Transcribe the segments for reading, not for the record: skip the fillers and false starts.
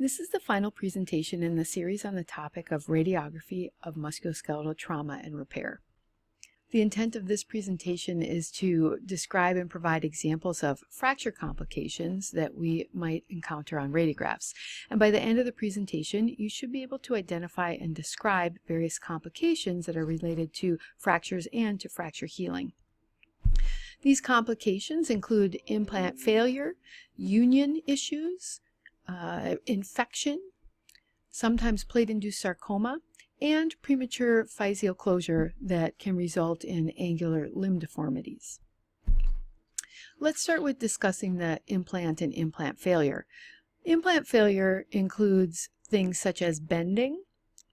This is the final presentation in the series on the topic of radiography of musculoskeletal trauma and repair. The intent of this presentation is to describe and provide examples of fracture complications that we might encounter on radiographs. And by the end of the presentation, you should be able to identify and describe various complications that are related to fractures and to fracture healing. These complications include implant failure, union issues, infection, sometimes plate-induced sarcoma, and premature physeal closure that can result in angular limb deformities. Let's start with discussing the implant and implant failure. Implant failure includes things such as bending,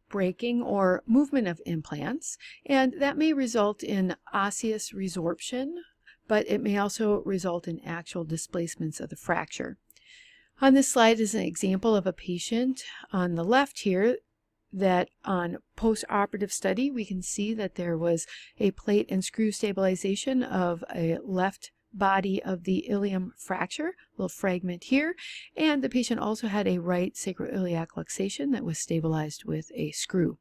breaking, or movement of implants, and that may result in osseous resorption, but it may also result in actual displacements of the fracture. On this slide is an example of a patient on the left here that on post-operative study we can see that there was a plate and screw stabilization of a left body of the ilium fracture, a little fragment here, and the patient also had a right sacroiliac luxation that was stabilized with a screw.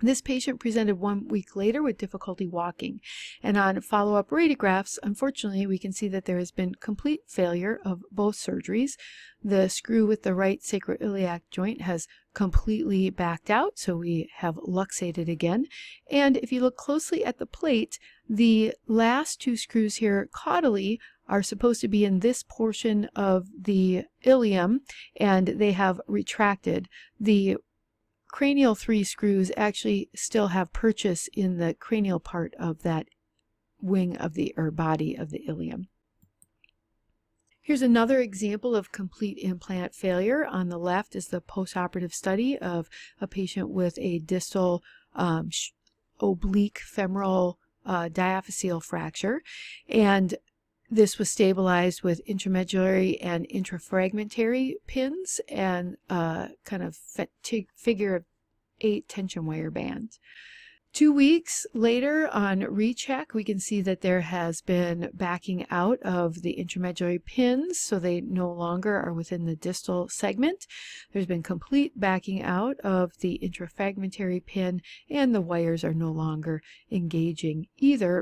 This patient presented 1 week later with difficulty walking, and on follow-up radiographs, unfortunately, we can see that there has been complete failure of both surgeries. The screw with the right sacroiliac joint has completely backed out, so we have luxated again. And if you look closely at the plate, the last two screws here caudally are supposed to be in this portion of the ilium, and they have retracted. The cranial 3 screws actually still have purchase in the cranial part of that wing of the body of the ilium. Here's another example of complete implant failure. On the left is the postoperative study of a patient with a distal oblique femoral diaphyseal fracture, and this was stabilized with intramedullary and intrafragmentary pins and kind of figure of 8 tension wire bands. 2 weeks later on recheck, we can see that there has been backing out of the intramedullary pins, so they no longer are within the distal segment. There's been complete backing out of the intrafragmentary pin, and the wires are no longer engaging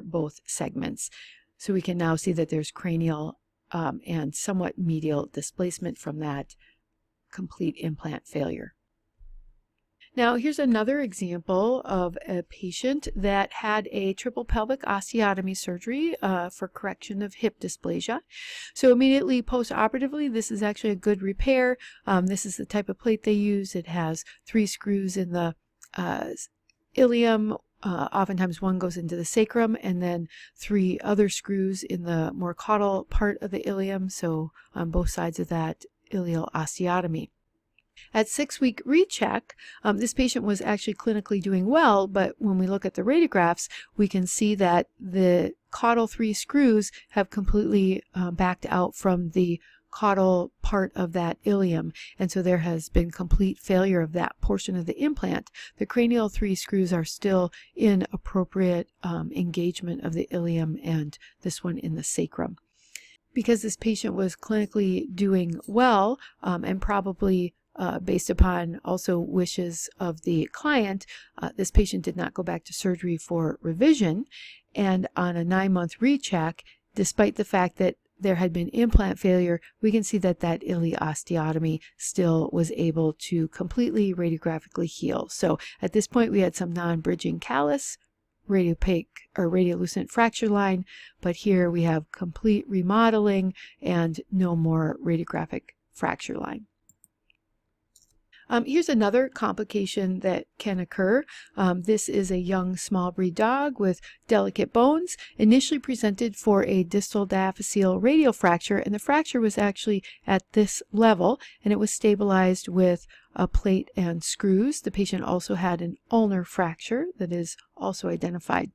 both segments. So we can now see that there's cranial and somewhat medial displacement from that complete implant failure. Now here's another example of a patient that had a triple pelvic osteotomy surgery for correction of hip dysplasia. So immediately post-operatively, this is actually a good repair. This is the type of plate they use. It has 3 screws in the ilium. Oftentimes one goes into the sacrum, and then 3 other screws in the more caudal part of the ilium, so on both sides of that ilial osteotomy. At 6-week recheck, this patient was actually clinically doing well, but when we look at the radiographs, we can see that the caudal 3 screws have completely backed out from the caudal part of that ilium, and so there has been complete failure of that portion of the implant. The cranial 3 screws are still in appropriate engagement of the ilium, and this one in the sacrum. Because this patient was clinically doing well, and probably based upon also wishes of the client, this patient did not go back to surgery for revision, and on a 9-month recheck, despite the fact that there had been implant failure, we can see that that ileosteotomy still was able to completely radiographically heal. So at this point we had some non-bridging callus, radiopaque or radiolucent fracture line, but here we have complete remodeling and no more radiographic fracture line. Here's another complication that can occur. This is a young small breed dog with delicate bones, initially presented for a distal diaphyseal radial fracture, and the fracture was actually at this level, and it was stabilized with a plate and screws. The patient also had an ulnar fracture that is also identified.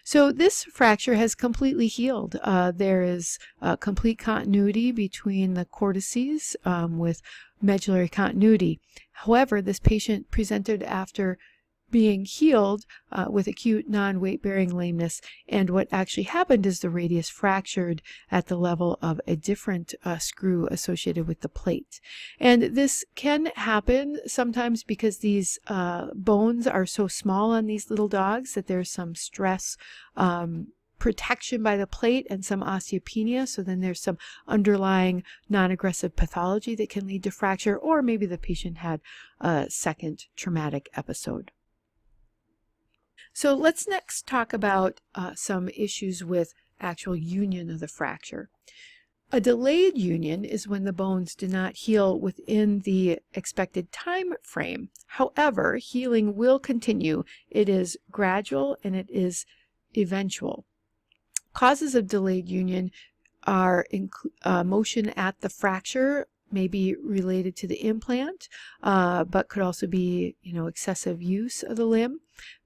So this fracture has completely healed. There is complete continuity between the cortices with medullary continuity. However, this patient presented after being healed with acute non-weight-bearing lameness, and what actually happened is the radius fractured at the level of a different screw associated with the plate. And this can happen sometimes because these bones are so small on these little dogs that there's some stress protection by the plate and some osteopenia, so then there's some underlying non-aggressive pathology that can lead to fracture, or maybe the patient had a second traumatic episode. So let's next talk about some issues with actual union of the fracture. A delayed union is when the bones do not heal within the expected time frame. However, healing will continue. It is gradual and it is eventual. Causes of delayed union are motion at the fracture, may be related to the implant, but could also be, excessive use of the limb.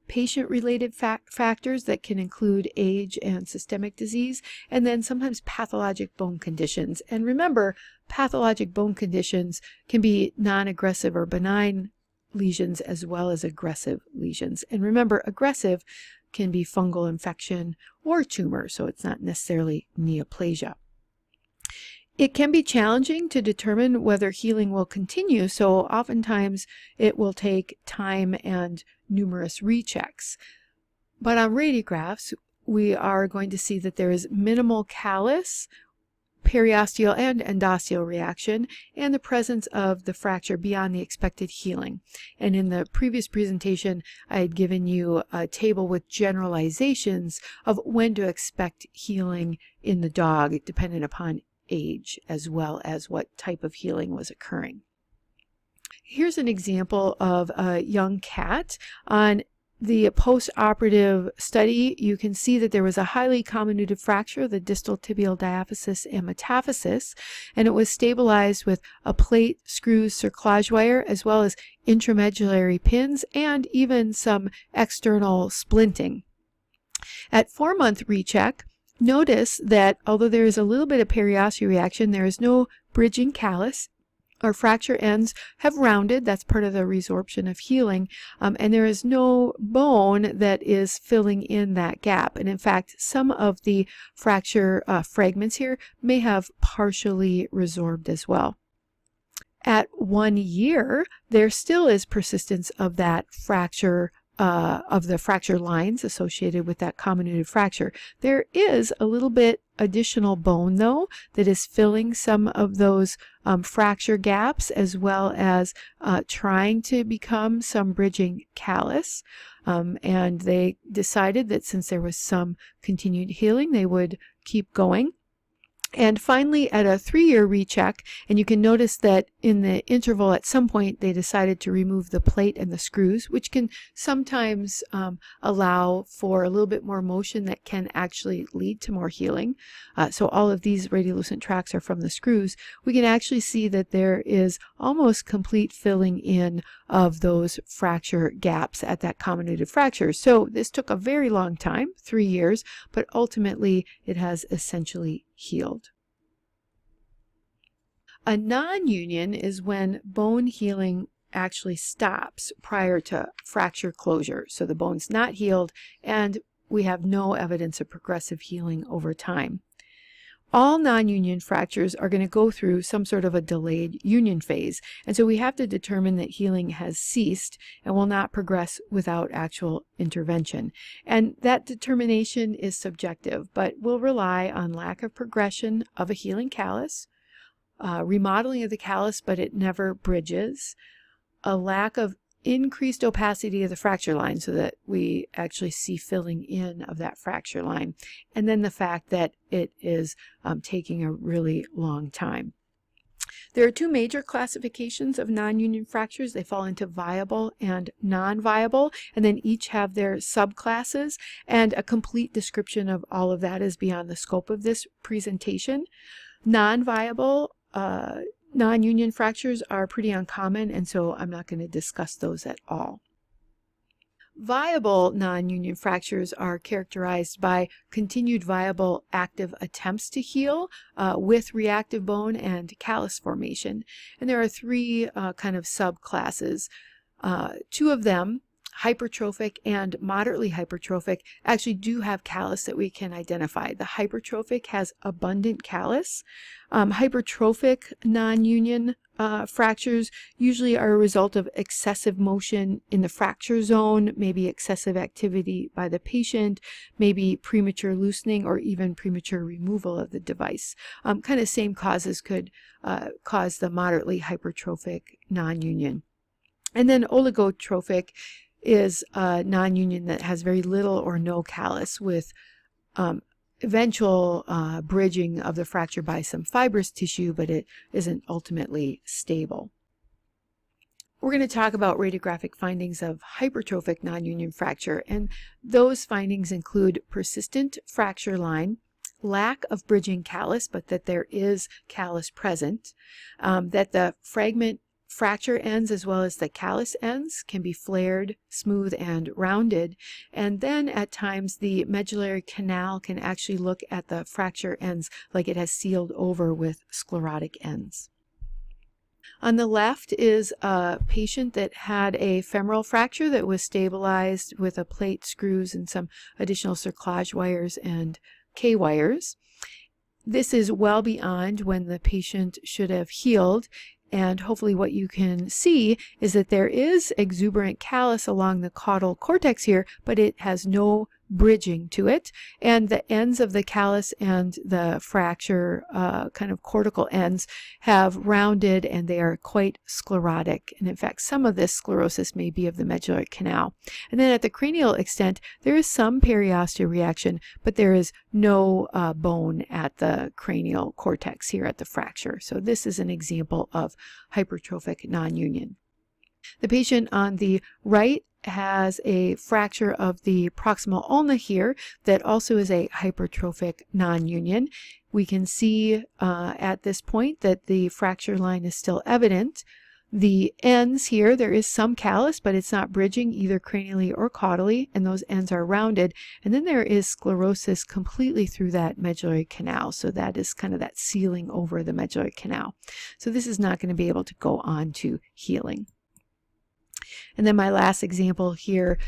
Patient-related factors that can include age and systemic disease, and then sometimes pathologic bone conditions. And remember, pathologic bone conditions can be non-aggressive or benign lesions as well as aggressive lesions. And remember, aggressive can be fungal infection or tumor, so it's not necessarily neoplasia. It can be challenging to determine whether healing will continue, so oftentimes it will take time and numerous rechecks. But on radiographs, we are going to see that there is minimal callus, periosteal and endosteal reaction, and the presence of the fracture beyond the expected healing. And in the previous presentation, I had given you a table with generalizations of when to expect healing in the dog, dependent upon age as well as what type of healing was occurring. Here's an example of a young cat. On the post-operative study, you can see that there was a highly comminuted fracture of the distal tibial diaphysis and metaphysis, and it was stabilized with a plate, screws, cerclage wire, as well as intramedullary pins and even some external splinting. At 4-month recheck, notice that although there is a little bit of periosteal reaction, there is no bridging callus. Our fracture ends have rounded, that's part of the resorption of healing, and there is no bone that is filling in that gap. And in fact, some of the fracture fragments here may have partially resorbed as well. At 1 year, there still is persistence of that fracture of the fracture lines associated with that comminuted fracture. There is a little bit additional bone, though, that is filling some of those fracture gaps, as well as trying to become some bridging callus. And they decided that since there was some continued healing, they would keep going. And finally, at a 3-year recheck, and you can notice that in the interval at some point they decided to remove the plate and the screws, which can sometimes allow for a little bit more motion that can actually lead to more healing. So all of these radiolucent tracks are from the screws. We can actually see that there is almost complete filling in of those fracture gaps at that comminuted fracture. So this took a very long time, 3 years, but ultimately it has essentially healed. A non-union is when bone healing actually stops prior to fracture closure. So the bone's not healed and we have no evidence of progressive healing over time. All non-union fractures are going to go through some sort of a delayed union phase, and so we have to determine that healing has ceased and will not progress without actual intervention. And that determination is subjective, but will rely on lack of progression of a healing callus, remodeling of the callus but it never bridges, a lack of increased opacity of the fracture line so that we actually see filling in of that fracture line, and then the fact that it is taking a really long time. There are 2 major classifications of non-union fractures. They fall into viable and non-viable, and then each have their subclasses, and a complete description of all of that is beyond the scope of this presentation. Non-viable non-union fractures are pretty uncommon, and so I'm not going to discuss those at all. Viable non-union fractures are characterized by continued viable active attempts to heal with reactive bone and callus formation. And there are 3 kind of subclasses. 2 of them hypertrophic and moderately hypertrophic actually do have callus that we can identify. The hypertrophic has abundant callus. Hypertrophic non-union fractures usually are a result of excessive motion in the fracture zone, maybe excessive activity by the patient, maybe premature loosening or even premature removal of the device. Kind of same causes could cause the moderately hypertrophic non-union. And then oligotrophic is a non-union that has very little or no callus with eventual bridging of the fracture by some fibrous tissue, but it isn't ultimately stable. We're going to talk about radiographic findings of hypertrophic non-union fracture, and those findings include persistent fracture line, lack of bridging callus, but that there is callus present, that the fragment fracture ends as well as the callus ends can be flared, smooth, and rounded. And then at times the medullary canal can actually look at the fracture ends like it has sealed over with sclerotic ends. On the left is a patient that had a femoral fracture that was stabilized with a plate, screws, and some additional cerclage wires and K-wires. This is well beyond when the patient should have healed. And hopefully what you can see is that there is exuberant callus along the caudal cortex here, but it has no bridging to it. And the ends of the callus and the fracture kind of cortical ends have rounded and they are quite sclerotic. And in fact, some of this sclerosis may be of the medullary canal. And then at the cranial extent, there is some periosteal reaction, but there is no bone at the cranial cortex here at the fracture. So this is an example of hypertrophic non-union. The patient on the right has a fracture of the proximal ulna here that also is a hypertrophic non-union. We can see at this point that the fracture line is still evident. The ends here, there is some callus, but it's not bridging either cranially or caudally, and those ends are rounded. And then there is sclerosis completely through that medullary canal. So that is kind of that sealing over the medullary canal. So this is not going to be able to go on to healing. And then my last example here,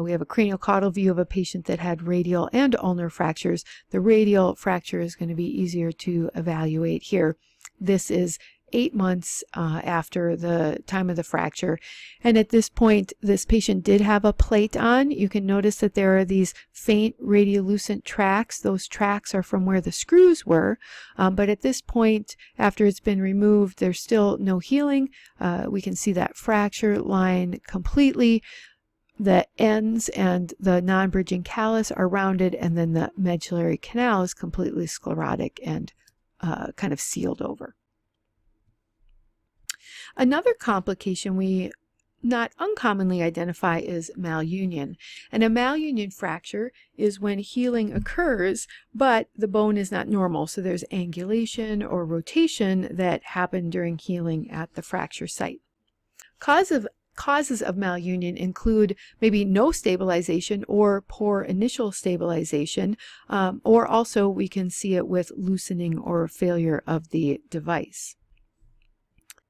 we have a cranial-caudal view of a patient that had radial and ulnar fractures. The radial fracture is going to be easier to evaluate here. This is 8 months after the time of the fracture. And at this point, this patient did have a plate on. You can notice that there are these faint radiolucent tracks. Those tracks are from where the screws were. But at this point, after it's been removed, there's still no healing. We can see that fracture line completely. The ends and the non-bridging callus are rounded, and then the medullary canal is completely sclerotic and kind of sealed over. Another complication we not uncommonly identify is malunion. And a malunion fracture is when healing occurs, but the bone is not normal. So there's angulation or rotation that happened during healing at the fracture site. Causes of malunion include maybe no stabilization or poor initial stabilization, or also we can see it with loosening or failure of the device.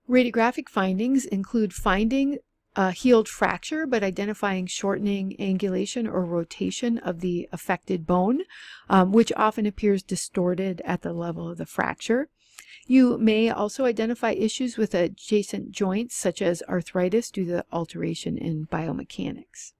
Radiographic findings include finding a healed fracture, but identifying shortening, angulation, or rotation of the affected bone, which often appears distorted at the level of the fracture. You may also identify issues with adjacent joints, such as arthritis due to alteration in biomechanics.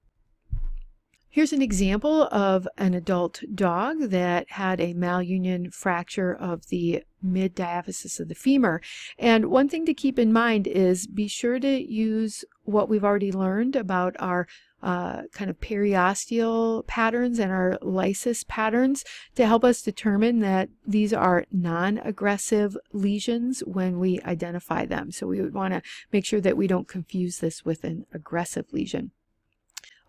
Here's an example of an adult dog that had a malunion fracture of the mid-diaphysis of the femur. And one thing to keep in mind is be sure to use what we've already learned about our kind of periosteal patterns and our lysis patterns to help us determine that these are non-aggressive lesions when we identify them. So we would want to make sure that we don't confuse this with an aggressive lesion.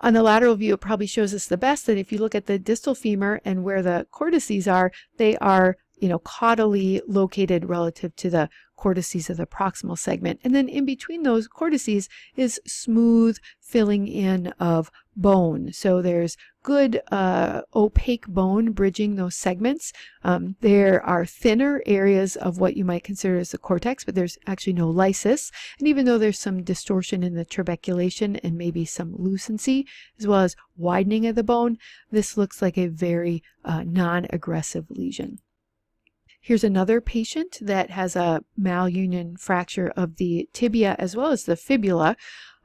On the lateral view, it probably shows us the best that if you look at the distal femur and where the cortices are, they are, caudally located relative to the cortices of the proximal segment. And then in between those cortices is smooth filling in of bone. So there's good opaque bone bridging those segments. There are thinner areas of what you might consider as the cortex, but there's actually no lysis. And even though there's some distortion in the trabeculation and maybe some lucency, as well as widening of the bone, this looks like a very non-aggressive lesion. Here's another patient that has a malunion fracture of the tibia as well as the fibula.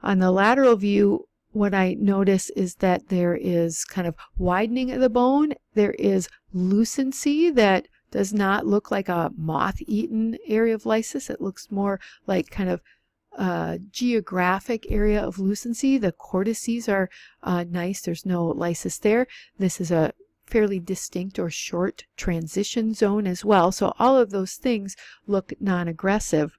On the lateral view, what I notice is that there is kind of widening of the bone. There is lucency that does not look like a moth-eaten area of lysis. It looks more like kind of geographic area of lucency. The cortices are nice. There's no lysis there. This is a fairly distinct or short transition zone as well. So all of those things look non-aggressive.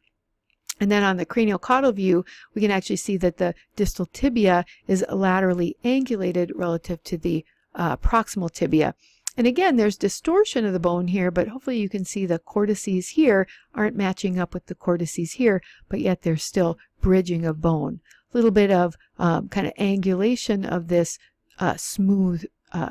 And then on the craniocaudal view, we can actually see that the distal tibia is laterally angulated relative to the proximal tibia. And again, there's distortion of the bone here, but hopefully you can see the cortices here aren't matching up with the cortices here, but yet there's still bridging of bone. A little bit of kind of angulation of this smooth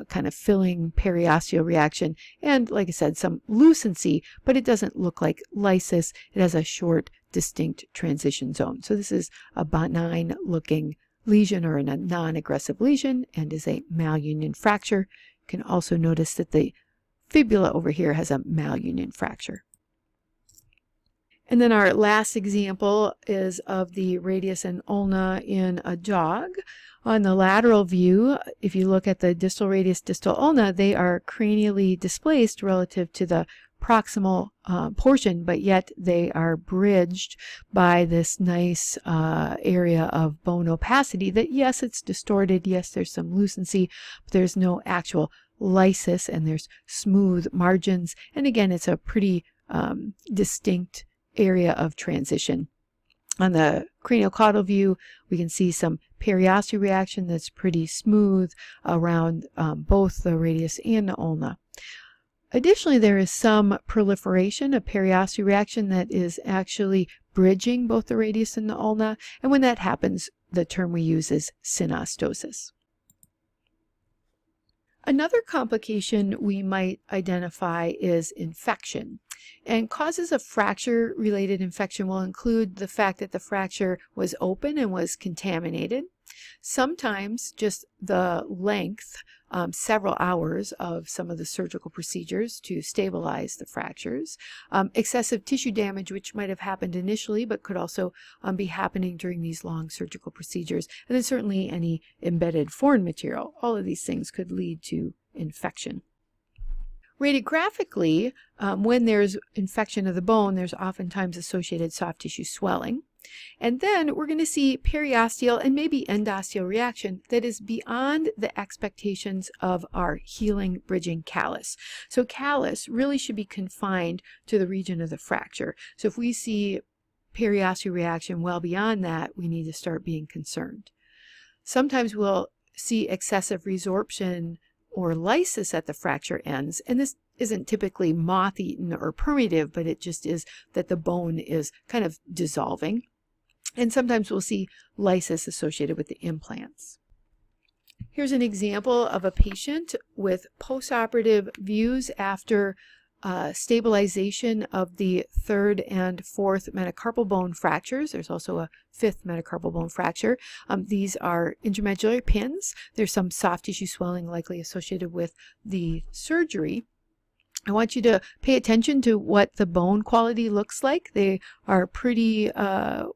kind of filling periosteal reaction, and like I said, some lucency, but it doesn't look like lysis. It has a short, distinct transition zone. So this is a benign looking lesion or a non-aggressive lesion and is a malunion fracture. You can also notice that the fibula over here has a malunion fracture. And then our last example is of the radius and ulna in a dog. On the lateral view, if you look at the distal radius, distal ulna, they are cranially displaced relative to the proximal portion, but yet they are bridged by this nice area of bone opacity that, yes, it's distorted, yes, there's some lucency, but there's no actual lysis, and there's smooth margins. And again, it's a pretty distinct area of transition. On the craniocaudal view, we can see some periosteal reaction that's pretty smooth around both the radius and the ulna. Additionally, there is some proliferation of periosteal reaction that is actually bridging both the radius and the ulna, and when that happens, the term we use is synostosis. Another complication we might identify is infection. And causes of fracture-related infection will include the fact that the fracture was open and was contaminated. Sometimes just the length, several hours of some of the surgical procedures to stabilize the fractures. Excessive tissue damage, which might have happened initially, but could also be happening during these long surgical procedures. And then certainly any embedded foreign material. All of these things could lead to infection. Radiographically, when there's infection of the bone, there's oftentimes associated soft tissue swelling. And then we're going to see periosteal and maybe endosteal reaction that is beyond the expectations of our healing bridging callus. So callus really should be confined to the region of the fracture. So if we see periosteal reaction well beyond that, we need to start being concerned. Sometimes we'll see excessive resorption or lysis at the fracture ends, and this isn't typically moth-eaten or permeative, but it just is that the bone is kind of dissolving. And sometimes we'll see lysis associated with the implants. Here's an example of a patient with postoperative views after stabilization of the third and fourth metacarpal bone fractures. There's also a fifth metacarpal bone fracture. These are intramedullary pins. There's some soft tissue swelling likely associated with the surgery. I want you to pay attention to what the bone quality looks like. They are pretty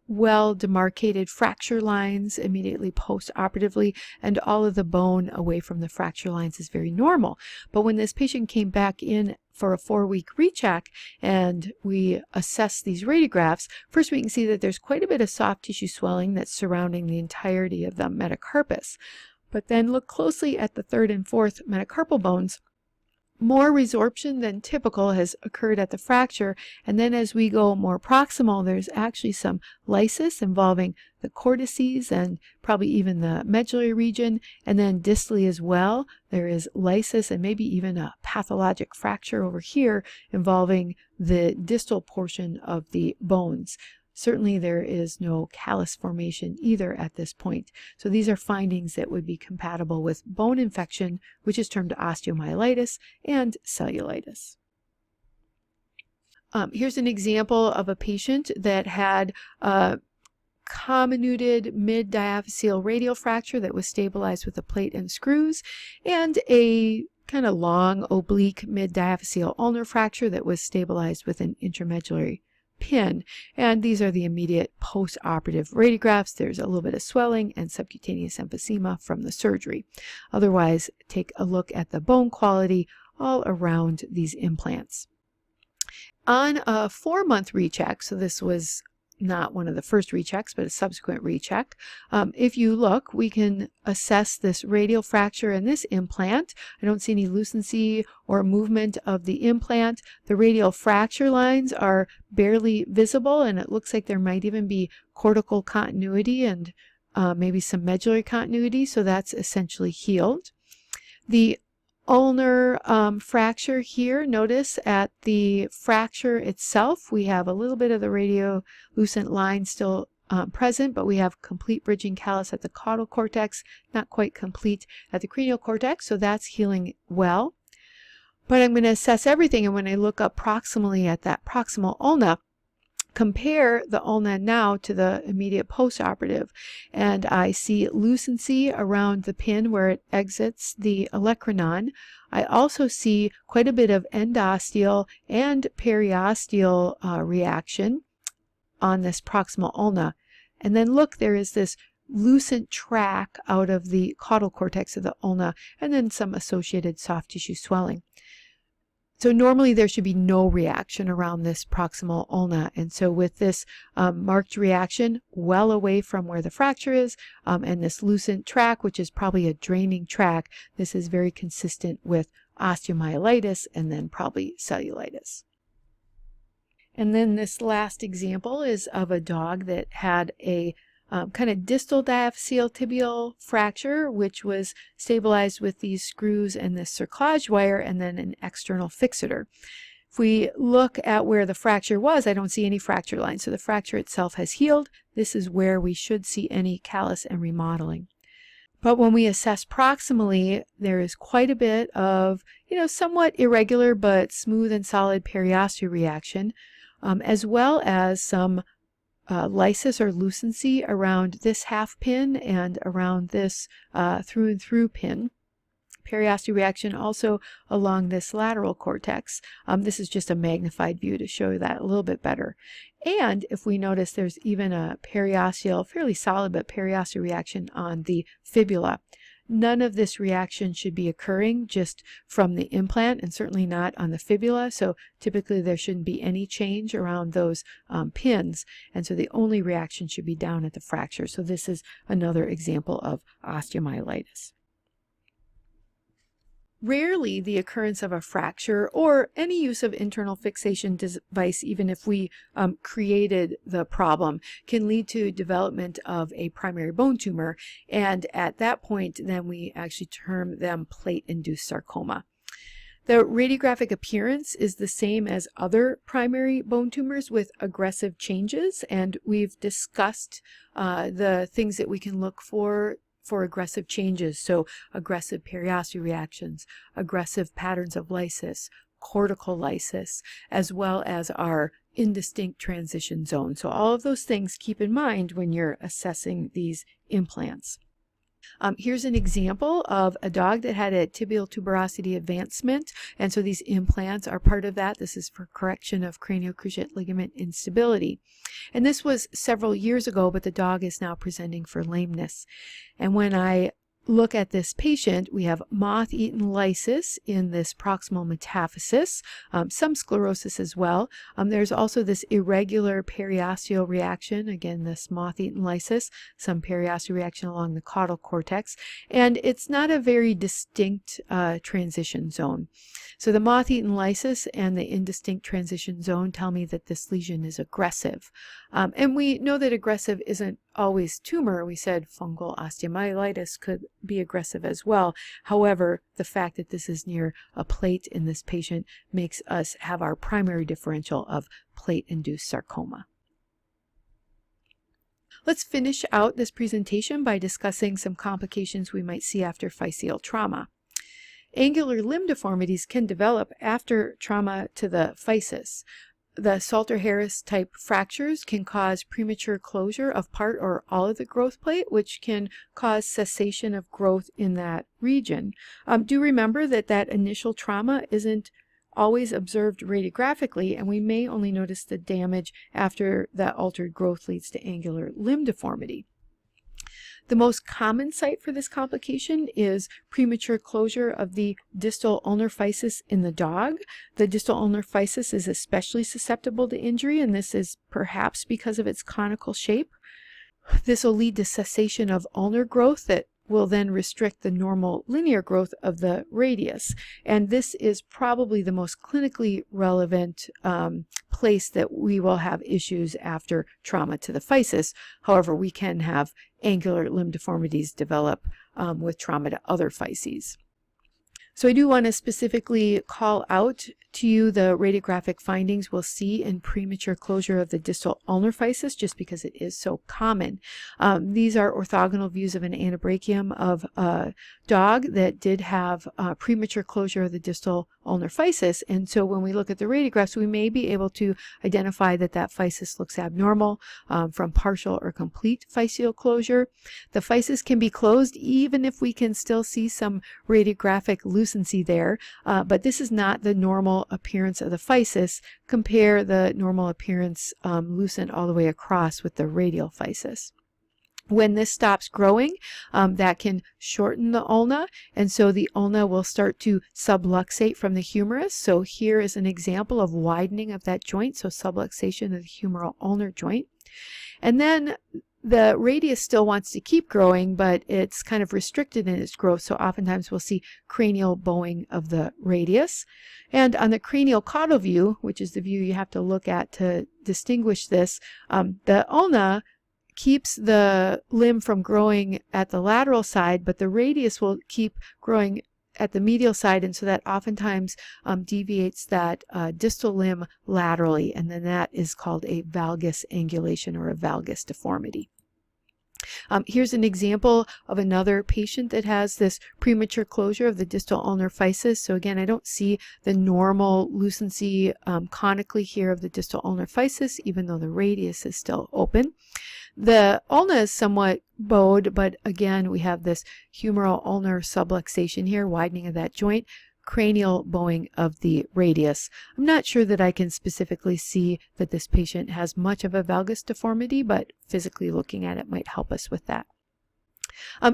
well demarcated fracture lines immediately post-operatively, and all of the bone away from the fracture lines is very normal. But when this patient came back in for a 4-week recheck and we assess these radiographs, first we can see that there's quite a bit of soft tissue swelling that's surrounding the entirety of the metacarpus. But then look closely at the third and fourth metacarpal bones. More resorption than typical has occurred at the fracture, and then as we go more proximal, there's actually some lysis involving the cortices and probably even the medullary region, and then distally as well, there is lysis and maybe even a pathologic fracture over here involving the distal portion of the bones. Certainly there is no callus formation either at this point. So these are findings that would be compatible with bone infection, which is termed osteomyelitis, and cellulitis. Here's an example of a patient that had a comminuted mid-diaphyseal radial fracture that was stabilized with a plate and screws, and a kind of long oblique mid-diaphyseal ulnar fracture that was stabilized with an intramedullary pin. And these are the immediate post-operative radiographs. There's a little bit of swelling and subcutaneous emphysema from the surgery. Otherwise, take a look at the bone quality all around these implants. On a 4-month recheck, so this was not one of the first rechecks, but a subsequent recheck, if you look, we can assess this radial fracture in this implant. I don't see any lucency or movement of the implant. The radial fracture lines are barely visible, and it looks like there might even be cortical continuity and maybe some medullary continuity, so that's essentially healed. The ulnar fracture here, notice at the fracture itself, we have a little bit of the radiolucent line still present, but we have complete bridging callus at the caudal cortex, not quite complete at the cranial cortex, so that's healing well. But I'm going to assess everything, and when I look up proximally at that proximal ulna, compare the ulna now to the immediate postoperative, and I see lucency around the pin where it exits the olecranon. I also see quite a bit of endosteal and periosteal reaction on this proximal ulna. And then look, there is this lucent track out of the caudal cortex of the ulna, and then some associated soft tissue swelling. So normally there should be no reaction around this proximal ulna, and so with this marked reaction well away from where the fracture is, and this lucent track, which is probably a draining track, this is very consistent with osteomyelitis and then probably cellulitis. And then this last example is of a dog that had a kind of distal diaphyseal tibial fracture, which was stabilized with these screws and this cerclage wire and then an external fixator. If we look at where the fracture was, I don't see any fracture lines. So the fracture itself has healed. This is where we should see any callus and remodeling. But when we assess proximally, there is quite a bit of, somewhat irregular but smooth and solid periosteal reaction, as well as some lysis or lucency around this half pin and around this through and through pin. Periosteal reaction also along this lateral cortex. This is just a magnified view to show that a little bit better. And if we notice, there's even a periosteal, fairly solid, but periosteal reaction on the fibula. None of this reaction should be occurring just from the implant, and certainly not on the fibula. So typically there shouldn't be any change around those pins. And so the only reaction should be down at the fracture. So this is another example of osteomyelitis. Rarely the occurrence of a fracture or any use of internal fixation device, even if we created the problem, can lead to development of a primary bone tumor. And at that point, then we actually term them plate-induced sarcoma. The radiographic appearance is the same as other primary bone tumors with aggressive changes, and we've discussed the things that we can look for aggressive changes. So aggressive periosteal reactions, aggressive patterns of lysis, cortical lysis, as well as our indistinct transition zone. So all of those things keep in mind when you're assessing these implants. Here's an example of a dog that had a tibial tuberosity advancement, and so these implants are part of that. This is for correction of craniocruciate ligament instability. And this was several years ago, but the dog is now presenting for lameness. And when I look at this patient, we have moth-eaten lysis in this proximal metaphysis, some sclerosis as well. There's also this irregular periosteal reaction, again, this moth-eaten lysis, some periosteal reaction along the caudal cortex, and it's not a very distinct transition zone. So the moth-eaten lysis and the indistinct transition zone tell me that this lesion is aggressive. And we know that aggressive isn't always tumor. We said fungal osteomyelitis could be aggressive as well. However, the fact that this is near a plate in this patient makes us have our primary differential of plate-induced sarcoma. Let's finish out this presentation by discussing some complications we might see after physeal trauma. Angular limb deformities can develop after trauma to the physis. The Salter-Harris type fractures can cause premature closure of part or all of the growth plate, which can cause cessation of growth in that region. Do remember that that initial trauma isn't always observed radiographically, and we may only notice the damage after that altered growth leads to angular limb deformity. The most common site for this complication is premature closure of the distal ulnar physis in the dog. The distal ulnar physis is especially susceptible to injury, and this is perhaps because of its conical shape. This will lead to cessation of ulnar growth that will then restrict the normal linear growth of the radius. And this is probably the most clinically relevant place that we will have issues after trauma to the physis. However, we can have angular limb deformities develop with trauma to other physes. So I do want to specifically call out to you the radiographic findings we'll see in premature closure of the distal ulnar physis, just because it is so common. These are orthogonal views of an anabrachium of a dog that did have premature closure of the distal ulnar physis, and so when we look at the radiographs, we may be able to identify that that physis looks abnormal from partial or complete physeal closure. The physis can be closed even if we can still see some radiographic lucency there, but this is not the normal appearance of the physis. Compare the normal appearance lucent all the way across with the radial physis. When this stops growing, that can shorten the ulna, and so the ulna will start to subluxate from the humerus. So here is an example of widening of that joint, so subluxation of the humeral ulnar joint. And then the radius still wants to keep growing, but it's kind of restricted in its growth, so oftentimes we'll see cranial bowing of the radius. And on the cranial caudal view, which is the view you have to look at to distinguish this, the ulna keeps the limb from growing at the lateral side, but the radius will keep growing at the medial side, and so that oftentimes deviates that distal limb laterally, and then that is called a valgus angulation or a valgus deformity. Here's an example of another patient that has this premature closure of the distal ulnar physis. So again, I don't see the normal lucency conically here of the distal ulnar physis, even though the radius is still open. The ulna is somewhat bowed, but again, we have this humeral ulnar subluxation here, widening of that joint, cranial bowing of the radius. I'm not sure that I can specifically see that this patient has much of a valgus deformity, but physically looking at it might help us with that.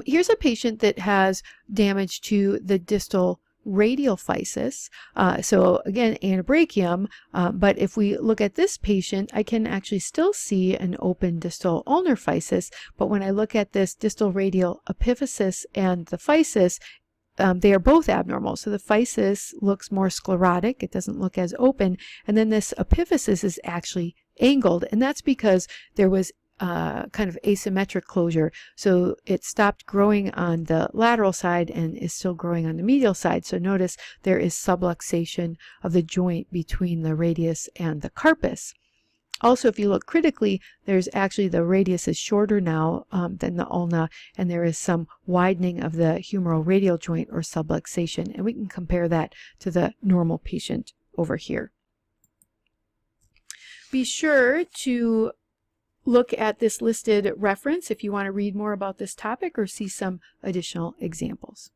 Here's a patient that has damage to the distal radial physis. So again, anabrachium, but if we look at this patient, I can actually still see an open distal ulnar physis, but when I look at this distal radial epiphysis and the physis, they are both abnormal. So the physis looks more sclerotic, it doesn't look as open, and then this epiphysis is actually angled, and that's because there was kind of asymmetric closure. So it stopped growing on the lateral side and is still growing on the medial side. So notice there is subluxation of the joint between the radius and the carpus. Also, if you look critically, there's actually the radius is shorter now than the ulna, and there is some widening of the humeral radial joint or subluxation, and we can compare that to the normal patient over here. Be sure to look at this listed reference if you want to read more about this topic or see some additional examples.